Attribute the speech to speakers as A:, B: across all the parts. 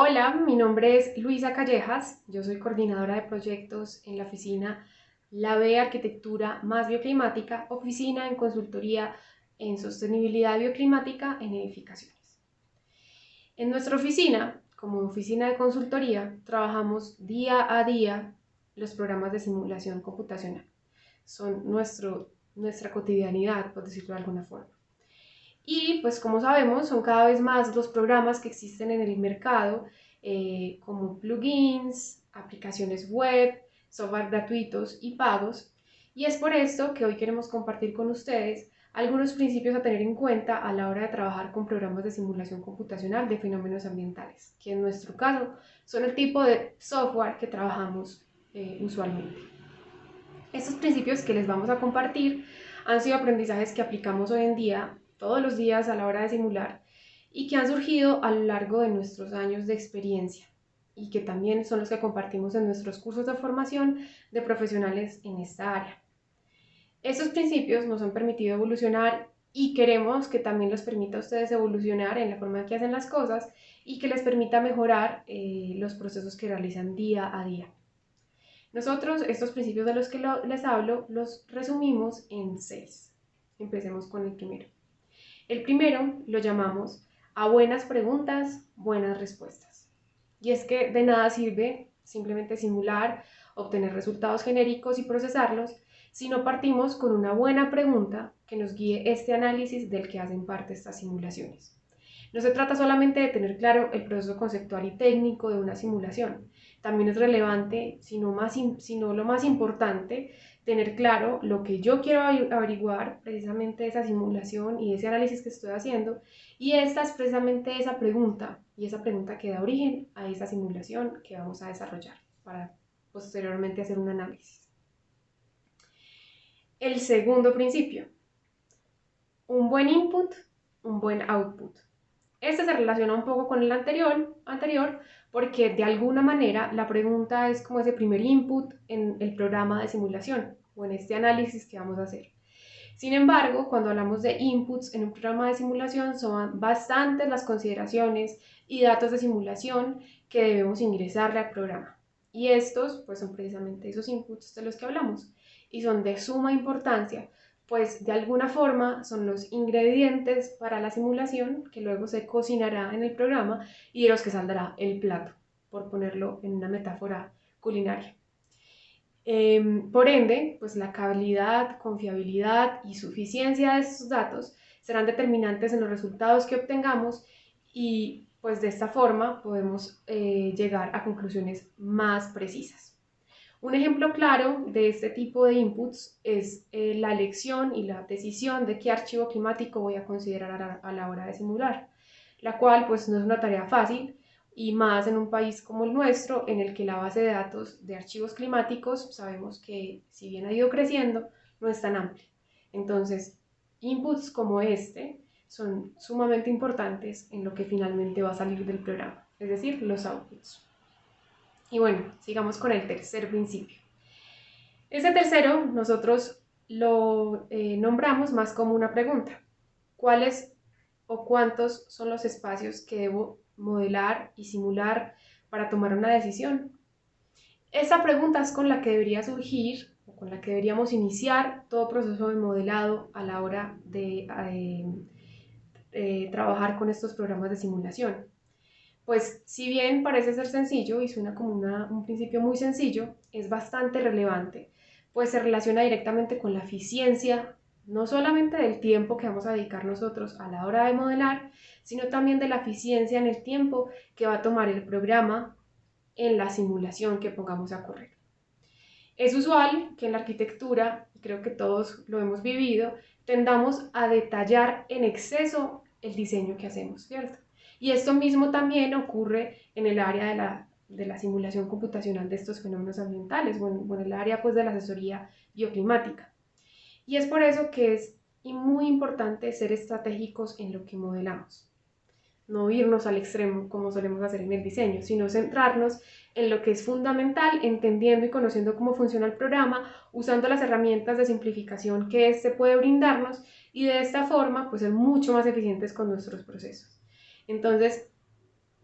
A: Hola, mi nombre es Luisa Callejas, yo soy coordinadora de proyectos en la oficina La B Arquitectura más Bioclimática, oficina en consultoría en sostenibilidad bioclimática en edificaciones. En nuestra oficina, como oficina de consultoría, trabajamos día a día los programas de simulación computacional. Son nuestra cotidianidad, por decirlo de alguna forma. Y pues como sabemos, son cada vez más los programas que existen en el mercado, como plugins, aplicaciones web, software gratuitos y pagos. Y es por esto que hoy queremos compartir con ustedes algunos principios a tener en cuenta a la hora de trabajar con programas de simulación computacional de fenómenos ambientales, que en nuestro caso son el tipo de software que trabajamos usualmente. Estos principios que les vamos a compartir han sido aprendizajes que aplicamos hoy en día, todos los días a la hora de simular, y que han surgido a lo largo de nuestros años de experiencia y que también son los que compartimos en nuestros cursos de formación de profesionales en esta área. Estos principios nos han permitido evolucionar y queremos que también les permita a ustedes evolucionar en la forma en que hacen las cosas y que les permita mejorar los procesos que realizan día a día. Nosotros estos principios de los que les hablo los resumimos en 6. Empecemos con el primero. El primero lo llamamos a buenas preguntas, buenas respuestas. Y es que de nada sirve simplemente simular, obtener resultados genéricos y procesarlos, si no partimos con una buena pregunta que nos guíe este análisis del que hacen parte estas simulaciones. No se trata solamente de tener claro el proceso conceptual y técnico de una simulación. También es relevante, sino lo más importante, tener claro lo que yo quiero averiguar precisamente de esa simulación y ese análisis que estoy haciendo. Y esta es precisamente esa pregunta, y esa pregunta que da origen a esa simulación que vamos a desarrollar para posteriormente hacer un análisis. El segundo principio, un buen input, un buen output. Este se relaciona un poco con el anterior porque de alguna manera la pregunta es como ese primer input en el programa de simulación o en este análisis que vamos a hacer. Sin embargo, cuando hablamos de inputs en un programa de simulación, son bastantes las consideraciones y datos de simulación que debemos ingresarle al programa. Y estos, pues, son precisamente esos inputs de los que hablamos y son de suma importancia, pues de alguna forma son los ingredientes para la simulación que luego se cocinará en el programa y de los que saldrá el plato, por ponerlo en una metáfora culinaria. Por ende, pues la calidad, confiabilidad y suficiencia de estos datos serán determinantes en los resultados que obtengamos y pues de esta forma podemos llegar a conclusiones más precisas. Un ejemplo claro de este tipo de inputs es la elección y la decisión de qué archivo climático voy a considerar a la hora de simular, la cual pues no es una tarea fácil y más en un país como el nuestro, en el que la base de datos de archivos climáticos sabemos que si bien ha ido creciendo, no es tan amplia. Entonces, inputs como este son sumamente importantes en lo que finalmente va a salir del programa, es decir, los outputs. Y bueno, sigamos con el tercer principio. Este tercero nosotros lo nombramos más como una pregunta. ¿Cuáles o cuántos son los espacios que debo modelar y simular para tomar una decisión? Esta pregunta es con la que debería surgir o con la que deberíamos iniciar todo proceso de modelado a la hora de trabajar con estos programas de simulación. Pues si bien parece ser sencillo y suena como un principio muy sencillo, es bastante relevante, pues se relaciona directamente con la eficiencia, no solamente del tiempo que vamos a dedicar nosotros a la hora de modelar, sino también de la eficiencia en el tiempo que va a tomar el programa en la simulación que pongamos a correr. Es usual que en la arquitectura, y creo que todos lo hemos vivido, tendamos a detallar en exceso el diseño que hacemos, ¿cierto? Y esto mismo también ocurre en el área de la simulación computacional de estos fenómenos ambientales o en el área pues, de la asesoría bioclimática. Y es por eso que es muy importante ser estratégicos en lo que modelamos. No irnos al extremo como solemos hacer en el diseño, sino centrarnos en lo que es fundamental, entendiendo y conociendo cómo funciona el programa, usando las herramientas de simplificación que éste puede brindarnos y de esta forma pues ser mucho más eficientes con nuestros procesos. Entonces,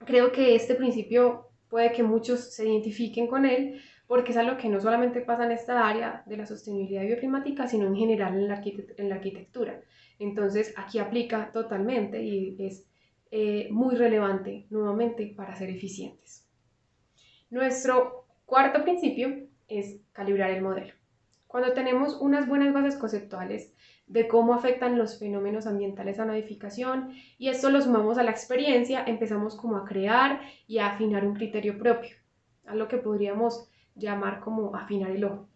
A: Creo que este principio puede que muchos se identifiquen con él porque es algo que no solamente pasa en esta área de la sostenibilidad bioclimática, sino en general en la arquitectura. Entonces aquí aplica totalmente y es muy relevante nuevamente para ser eficientes. Nuestro cuarto principio es calibrar el modelo. Cuando tenemos unas buenas bases conceptuales de cómo afectan los fenómenos ambientales a una edificación y esto lo sumamos a la experiencia, empezamos como a crear y a afinar un criterio propio, a lo que podríamos llamar como afinar el ojo.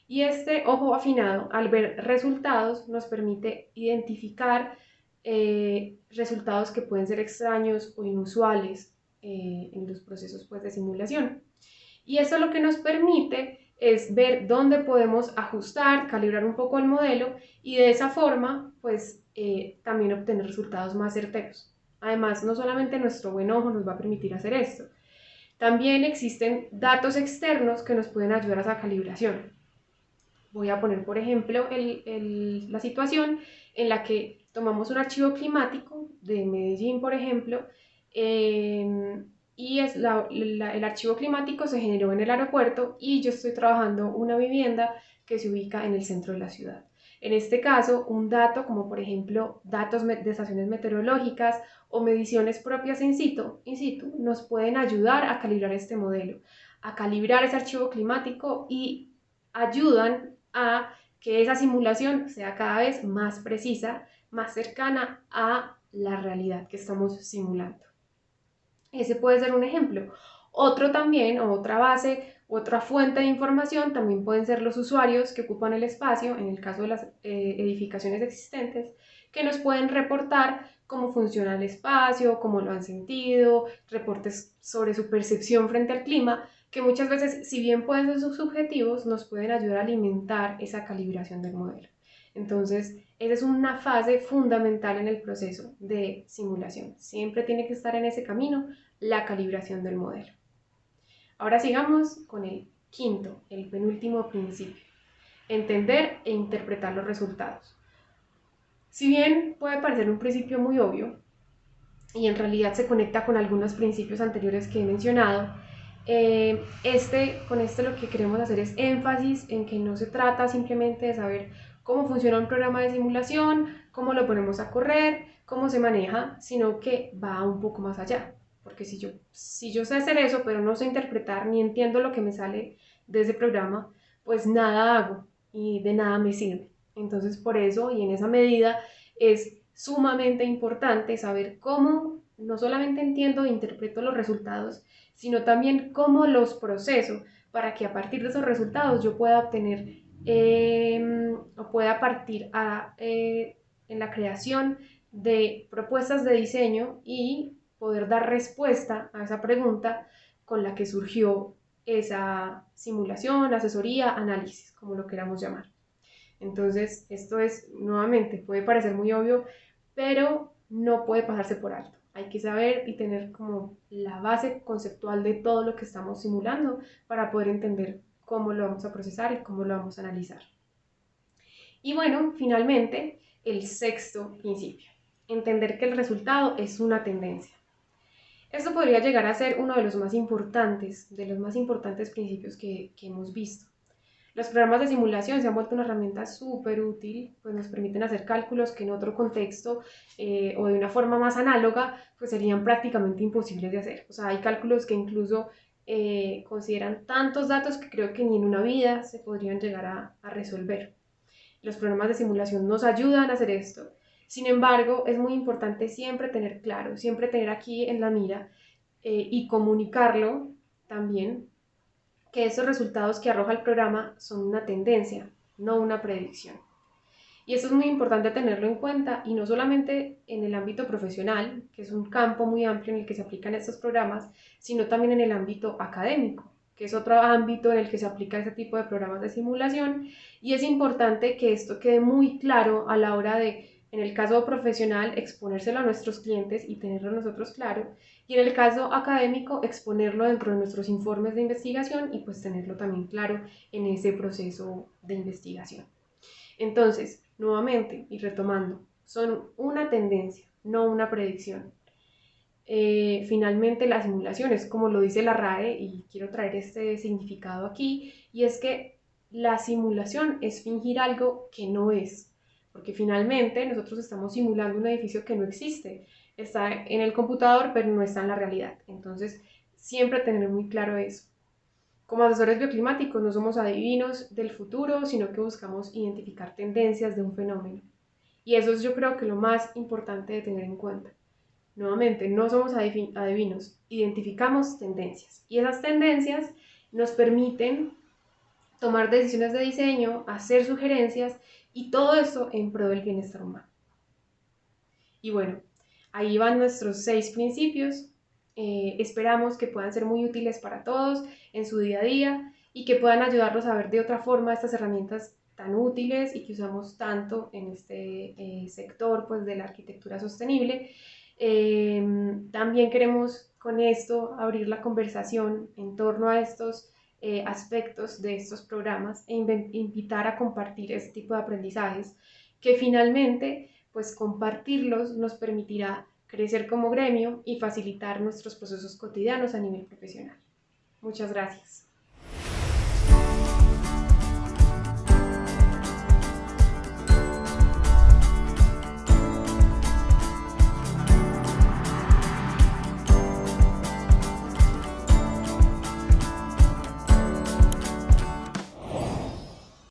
A: Y este ojo afinado, al ver resultados, nos permite identificar resultados que pueden ser extraños o inusuales en los procesos pues, de simulación. Y eso lo que nos permite es ver dónde podemos ajustar, calibrar un poco el modelo y de esa forma, pues también obtener resultados más certeros. Además, no solamente nuestro buen ojo nos va a permitir hacer esto, también existen datos externos que nos pueden ayudar a esa calibración. Voy a poner, por ejemplo, la situación en la que tomamos un archivo climático de Medellín, por ejemplo, y el archivo climático se generó en el aeropuerto y yo estoy trabajando una vivienda que se ubica en el centro de la ciudad. En este caso, un dato como por ejemplo datos de estaciones meteorológicas o mediciones propias in situ nos pueden ayudar a calibrar este modelo, a calibrar ese archivo climático y ayudan a que esa simulación sea cada vez más precisa, más cercana a la realidad que estamos simulando. Ese puede ser un ejemplo. Otro también, o otra base, otra fuente de información también pueden ser los usuarios que ocupan el espacio, en el caso de las edificaciones existentes, que nos pueden reportar cómo funciona el espacio, cómo lo han sentido, reportes sobre su percepción frente al clima, que muchas veces, si bien pueden ser subjetivos, nos pueden ayudar a alimentar esa calibración del modelo. Entonces, esa es una fase fundamental en el proceso de simulación. Siempre tiene que estar en ese camino la calibración del modelo. Ahora sigamos con el quinto, el penúltimo principio. Entender e interpretar los resultados. Si bien puede parecer un principio muy obvio, y en realidad se conecta con algunos principios anteriores que he mencionado, con este lo que queremos hacer es énfasis en que no se trata simplemente de saber cómo funciona un programa de simulación, cómo lo ponemos a correr, cómo se maneja, sino que va un poco más allá. Porque si yo sé hacer eso, pero no sé interpretar ni entiendo lo que me sale de ese programa, pues nada hago y de nada me sirve. Entonces por eso y en esa medida es sumamente importante saber cómo no solamente entiendo e interpreto los resultados, sino también cómo los proceso para que a partir de esos resultados yo pueda obtener o pueda partir en la creación de propuestas de diseño y poder dar respuesta a esa pregunta con la que surgió esa simulación, asesoría, análisis, como lo queramos llamar. Entonces, esto es, nuevamente, puede parecer muy obvio, pero no puede pasarse por alto. Hay que saber y tener como la base conceptual de todo lo que estamos simulando para poder entender cómo lo vamos a procesar y cómo lo vamos a analizar. Y bueno, finalmente, el sexto principio, entender que el resultado es una tendencia. Esto podría llegar a ser uno de los más importantes principios que hemos visto. Los programas de simulación se han vuelto una herramienta súper útil, pues nos permiten hacer cálculos que en otro contexto o de una forma más análoga, pues serían prácticamente imposibles de hacer. O sea, hay cálculos que incluso consideran tantos datos que creo que ni en una vida se podrían llegar a resolver. Los programas de simulación nos ayudan a hacer esto. Sin embargo, es muy importante siempre tener claro, siempre tener aquí en la mira y comunicarlo también que esos resultados que arroja el programa son una tendencia, no una predicción. Y eso es muy importante tenerlo en cuenta y no solamente en el ámbito profesional, que es un campo muy amplio en el que se aplican estos programas, sino también en el ámbito académico, que es otro ámbito en el que se aplica este tipo de programas de simulación. Y es importante que esto quede muy claro a la hora de, en el caso profesional, exponérselo a nuestros clientes y tenerlo nosotros claro. Y en el caso académico, exponerlo dentro de nuestros informes de investigación y pues tenerlo también claro en ese proceso de investigación. Entonces, nuevamente y retomando, son una tendencia, no una predicción. finalmente la simulación es como lo dice la RAE, y quiero traer este significado aquí, y es que la simulación es fingir algo que no es, porque finalmente nosotros estamos simulando un edificio que no existe, está en el computador pero no está en la realidad. Entonces siempre tener muy claro eso. Como asesores bioclimáticos no somos adivinos del futuro, sino que buscamos identificar tendencias de un fenómeno. Y eso es, yo creo, que lo más importante de tener en cuenta. Nuevamente, no somos adivinos, identificamos tendencias. Y esas tendencias nos permiten tomar decisiones de diseño, hacer sugerencias, y todo esto en pro del bienestar humano. Y bueno, ahí van nuestros 6 principios. Esperamos que puedan ser muy útiles para todos en su día a día y que puedan ayudarlos a ver de otra forma estas herramientas tan útiles y que usamos tanto en este sector, pues, de la arquitectura sostenible. También queremos con esto abrir la conversación en torno a estos aspectos de estos programas e invitar a compartir este tipo de aprendizajes que finalmente, pues, compartirlos nos permitirá crecer como gremio y facilitar nuestros procesos cotidianos a nivel profesional. Muchas gracias.